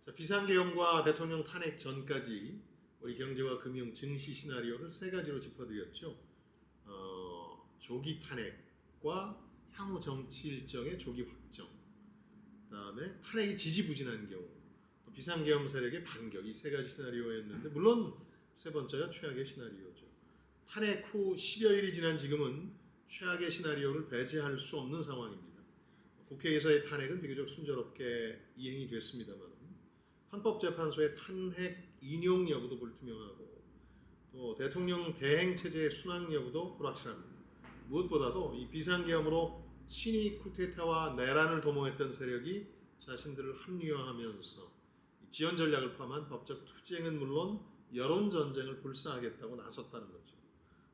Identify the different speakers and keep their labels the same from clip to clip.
Speaker 1: 자, 비상계엄과 대통령 탄핵 전까지 우리 경제와 금융, 증시 시나리오를 세 가지로 짚어드렸죠. 조기 탄핵과 향후 정치 일정의 조기 확정, 그다음에 탄핵이 지지부진한 경우, 또 비상계엄 세력의 반격, 이 세 가지 시나리오였는데 물론 세 번째가 최악의 시나리오죠. 탄핵 후 10여일이 지난 지금은 최악의 시나리오를 배제할 수 없는 상황입니다. 국회에서의 탄핵은 비교적 순조롭게 이행이 됐습니다만 헌법재판소의 탄핵 인용 여부도 불투명하고 또 대통령 대행 체제의 순항 여부도 불확실합니다. 무엇보다도 이 비상계엄으로 친위 쿠데타와 내란을 도모했던 세력이 자신들을 합리화하면서 지연 전략을 포함한 법적 투쟁은 물론 여론 전쟁을 불사하겠다고 나섰다는 거죠.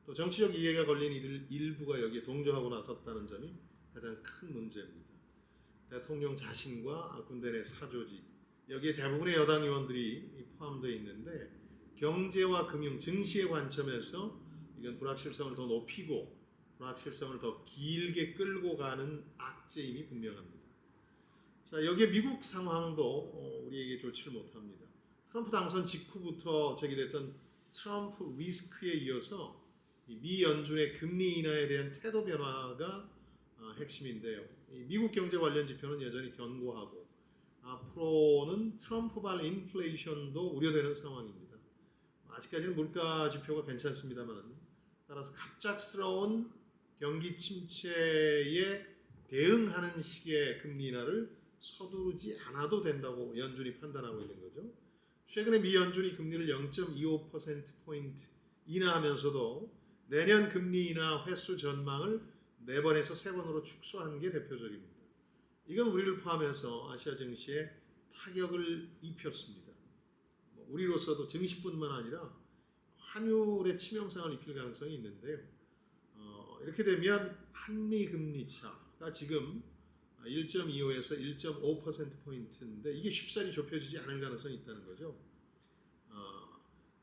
Speaker 1: 또 정치적 이해가 걸린 이들 일부가 여기에 동조하고 나섰다는 점이 가장 큰 문제입니다. 대통령 자신과 군대 내 사조직, 여기에 대부분의 여당 의원들이 포함되어 있는데 경제와 금융, 증시의 관점에서 이건 불확실성을 더 높이고 불확실성을 더 길게 끌고 가는 악재임이 분명합니다. 자, 여기에 미국 상황도 우리에게 좋지를 못합니다. 트럼프 당선 직후부터 제기됐던 트럼프 리스크에 이어서 미 연준의 금리 인하에 대한 태도 변화가 핵심인데요. 미국 경제 관련 지표는 여전히 견고하고 앞으로는 트럼프발 인플레이션도 우려되는 상황입니다. 아직까지는 물가 지표가 괜찮습니다만 따라서 갑작스러운 경기 침체에 대응하는 식의 금리 인하를 서두르지 않아도 된다고 연준이 판단하고 있는 거죠. 최근에 미 연준이 금리를 0.25%포인트 인하하면서도 내년 금리 인하 횟수 전망을 4번에서 3번으로 축소한 게 대표적입니다. 이건 우리를 포함해서 아시아 증시에 타격을 입혔습니다. 우리로서도 증시뿐만 아니라 환율에 치명상을 입힐 가능성이 있는데요. 이렇게 되면 한미 금리 차가 지금 1.25에서 1.5%포인트인데 이게 쉽사리 좁혀지지 않을 가능성이 있다는 거죠.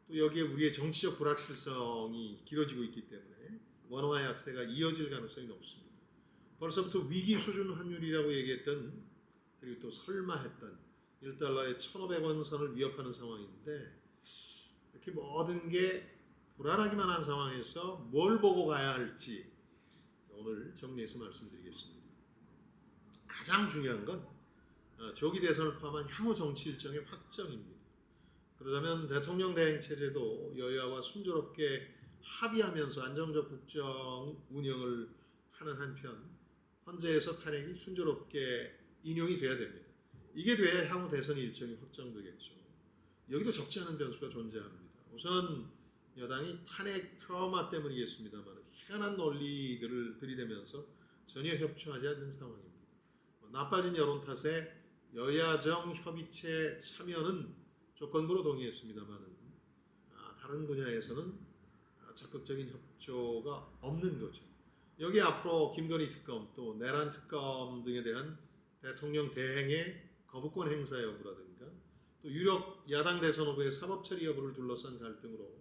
Speaker 1: 또 여기에 우리의 정치적 불확실성이 길어지고 있기 때문에 원화의 약세가 이어질 가능성이 높습니다. 벌써부터 위기 수준 환율이라고 얘기했던 그리고 또 설마 했던 1달러에 1,500원 선을 위협하는 상황인데 이렇게 모든 게 불안하기만 한 상황에서 뭘 보고 가야 할지 오늘 정리해서 말씀드리겠습니다. 가장 중요한 건 조기 대선을 포함한 향후 정치 일정의 확정입니다. 그러자면 대통령 대행 체제도 여야와 순조롭게 합의하면서 안정적 국정 운영을 하는 한편 헌재에서 탄핵이 순조롭게 인용이 돼야 됩니다. 이게 돼야 향후 대선 일정이 확정되겠죠. 여기도 적지 않은 변수가 존재합니다. 우선 여당이 탄핵 트라우마 때문이겠습니다만 희한한 논리들을 들이대면서 전혀 협조하지 않는 상황입니다. 나빠진 여론 탓에 여야정 협의체 참여는 조건부로 동의했습니다만 다른 분야에서는 적극적인 협조가 없는 거죠. 여기 앞으로 김건희 특검 또 내란 특검 등에 대한 대통령 대행의 거부권 행사 여부라든가 또 유력 야당 대선 후보의 사법 처리 여부를 둘러싼 갈등으로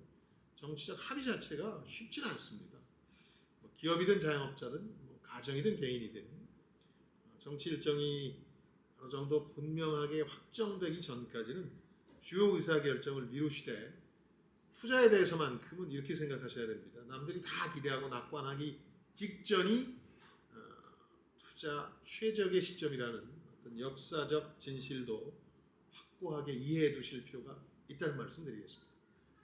Speaker 1: 정치적 합의 자체가 쉽지는 않습니다. 기업이든 자영업자든 가정이든 개인이든 정치 일정이 어느 정도 분명하게 확정되기 전까지는 주요 의사결정을 미루시되 투자에 대해서만큼은 이렇게 생각하셔야 됩니다. 남들이 다 기대하고 낙관하기 직전이 투자 최적의 시점이라는 어떤 역사적 진실도 확고하게 이해해 두실 필요가 있다는 말씀 드리겠습니다.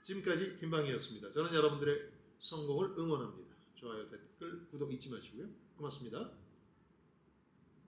Speaker 1: 지금까지 김방희였습니다. 저는 여러분들의 성공을 응원합니다. 좋아요, 댓글, 구독 잊지 마시고요. 고맙습니다.